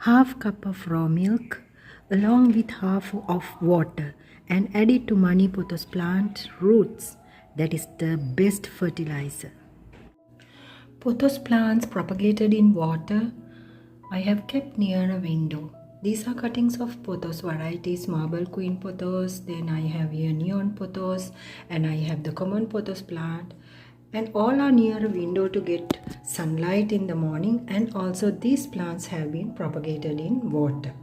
half cup of raw milk along with half of water and add it to Money Plants plant roots. That is the best fertilizer. Pothos plants propagated in water I have kept near a window. These are cuttings of pothos varieties, marble queen pothos, then I have here neon pothos, and I have the common pothos plant, and all are near a window to get sunlight in the morning, and also these plants have been propagated in water.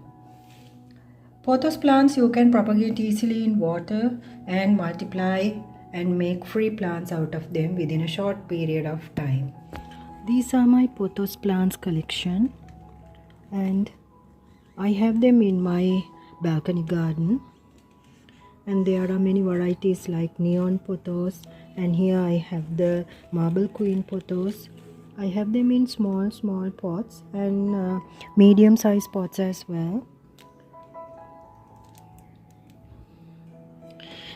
Pothos plants you can propagate easily in water and multiply and make free plants out of them within a short period of time. These are my pothos plants collection, and I have them in my balcony garden, and there are many varieties like neon pothos, and here I have the marble queen pothos. I have them in small pots and medium sized pots as well.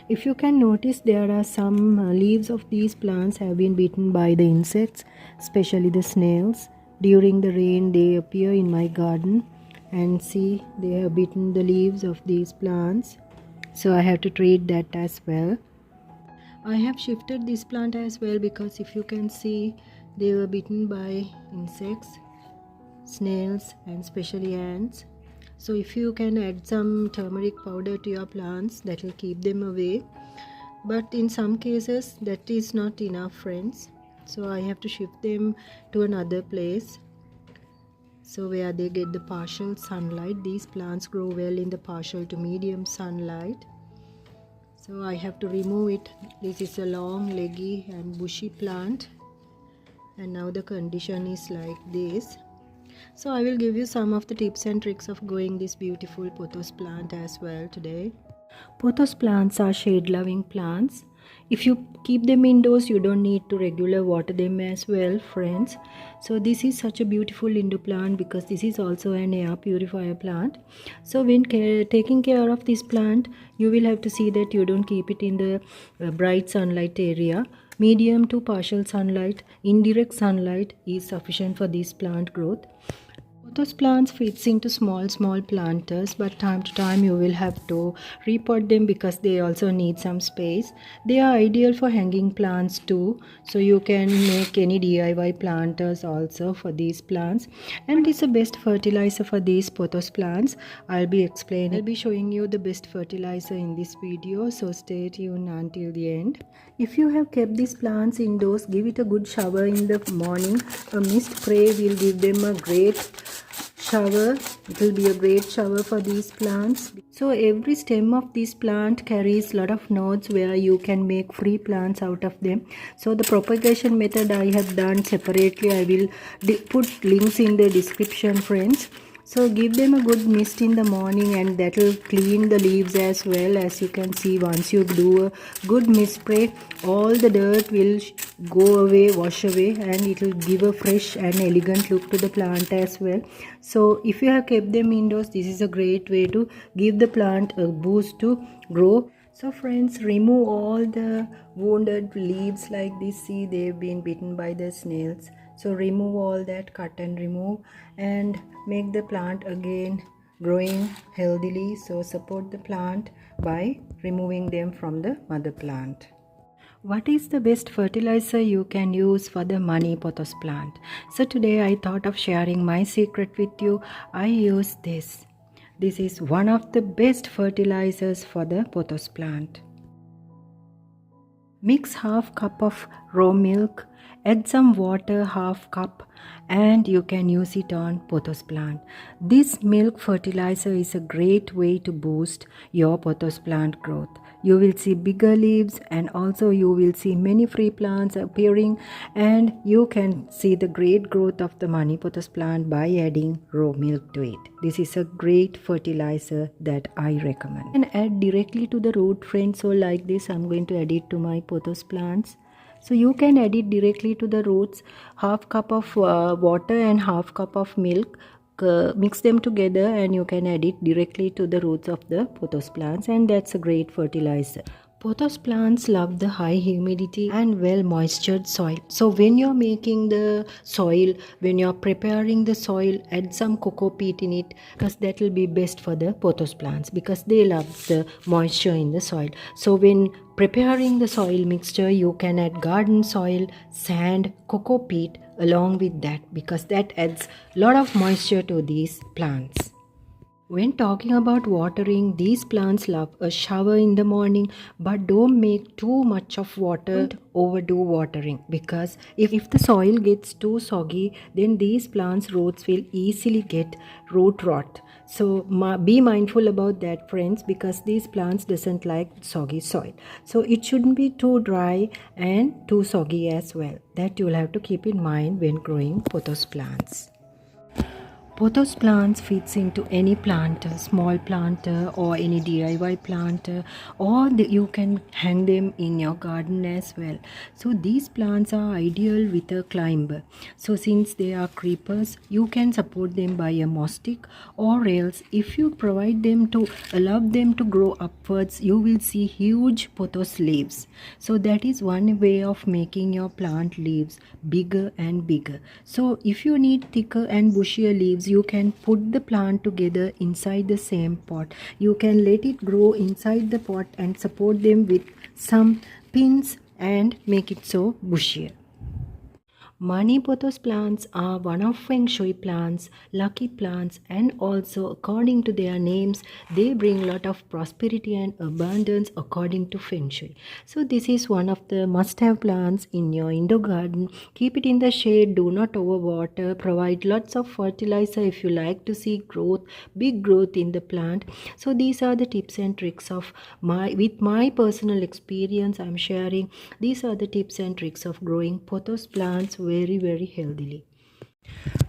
If you can notice, there are some leaves of these plants have been bitten by the insects, especially the snails. During the rain they appear in my garden, and see, they have bitten the leaves of these plants, so I have to treat that as well. I have shifted this plant as well because if you can see, they were bitten by insects, snails, and especially ants. So if you can add some turmeric powder to your plants, that will keep them away. But in some cases that is not enough, friends, so I have to shift them to another place, so where they get the partial sunlight. These plants grow well in the partial to medium sunlight, so I have to remove it. This is a long, leggy and bushy plant, and now the condition is like this. So I will give you some of the tips and tricks of growing this beautiful pothos plant as well today. Pothos plants are shade loving plants. If you keep them indoors, you don't need to regular water them as well, friends. So this is such a beautiful indoor plant because this is also an air purifier plant. So when taking care of this plant, you will have to see that you don't keep it in the bright sunlight area. Medium to partial sunlight, indirect sunlight is sufficient for this plant growth. Those plants fits into small planters, but time to time you will have to repot them because they also need some space. They are ideal for hanging plants too, so you can make any DIY planters also for these plants. And it's the best fertilizer for these pothos plants. I'll be showing you the best fertilizer in this video, so stay tuned until the end. If you have kept these plants indoors, give it a good shower in the morning. A mist spray will give them a great shower. It will be a great shower for these plants. So every stem of this plant carries a lot of nodes where you can make free plants out of them. So the propagation method I have done separately. I will put links in the description, friends. So give them a good mist in the morning, and that will clean the leaves as well. As you can see, once you do a good mist spray, all the dirt will go away, wash away, and it will give a fresh and elegant look to the plant as well. So if you have kept them indoors, this is a great way to give the plant a boost to grow. So friends, remove all the wounded leaves like this. See, they've been bitten by the snails. So remove all that, cut and remove, and make the plant again growing healthily. So support the plant by removing them from the mother plant. What is the best fertilizer you can use for the money pothos plant? So today I thought of sharing my secret with you. I use this. This is one of the best fertilizers for the pothos plant. Mix half cup of raw milk, add some water, half cup, and you can use it on pothos plant. This milk fertilizer is a great way to boost your pothos plant growth. You will see bigger leaves, and also you will see many free plants appearing, and you can see the great growth of the money pothos plant by adding raw milk to it. This is a great fertilizer that I recommend. And add directly to the root, friends. So like this, I'm going to add it to my pothos plants. So you can add it directly to the roots. Half cup of water and half cup of milk. Mix them together, and you can add it directly to the roots of the pothos plants, and that's a great fertilizer. Pothos plants love the high humidity and well moistured soil. So when you're making the soil, when you're preparing the soil, add some cocoa peat in it because that will be best for the pothos plants because they love the moisture in the soil. So when preparing the soil mixture, you can add garden soil, sand, cocoa peat along with that because that adds a lot of moisture to these plants. When talking about watering, these plants love a shower in the morning, but don't make too much of water. Don't overdo watering because if the soil gets too soggy, then these plants' roots will easily get root rot. So be mindful about that, friends, because these plants doesn't like soggy soil. So it shouldn't be too dry and too soggy as well. That you'll have to keep in mind when growing pothos plants. Pothos plants fits into any planter, small planter or any DIY planter, or you can hang them in your garden as well. So these plants are ideal with a climber. So since they are creepers, you can support them by a moss stick, or else if you provide them to allow them to grow upwards, you will see huge pothos leaves. So that is one way of making your plant leaves bigger and bigger. So if you need thicker and bushier leaves, you can put the plant together inside the same pot. You can let it grow inside the pot and support them with some pins and make it so bushier. Money pothos plants are one of Fengshui plants, lucky plants, and also according to their names, they bring a lot of prosperity and abundance according to Fengshui. So this is one of the must-have plants in your indoor garden. Keep it in the shade, do not overwater, provide lots of fertilizer if you like to see growth, big growth in the plant. So these are the tips and tricks of with my personal experience I'm sharing. These are the tips and tricks of growing pothos plants very healthily.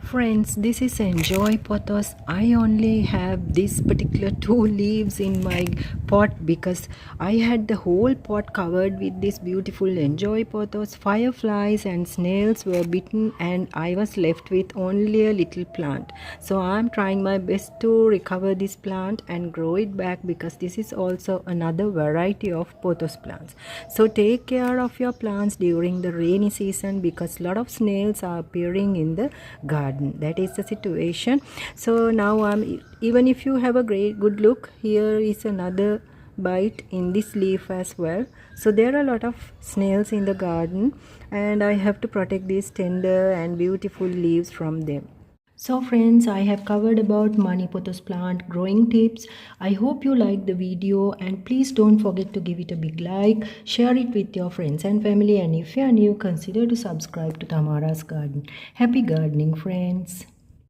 Friends, this is Enjoy Pothos. I only have this particular 2 leaves in my pot because I had the whole pot covered with this beautiful Enjoy Pothos. Fireflies and snails were bitten and I was left with only a little plant. So I'm trying my best to recover this plant and grow it back because this is also another variety of pothos plants. So take care of your plants during the rainy season because a lot of snails are appearing in the garden. That is the situation. So now even if you have a good look, here is another bite in this leaf as well. So there are a lot of snails in the garden and I have to protect these tender and beautiful leaves from them. So friends, I have covered about money pothos plant growing tips. I hope you liked the video and please don't forget to give it a big like, share it with your friends and family, and if you are new, consider to subscribe to Tamara's Garden. Happy gardening, friends.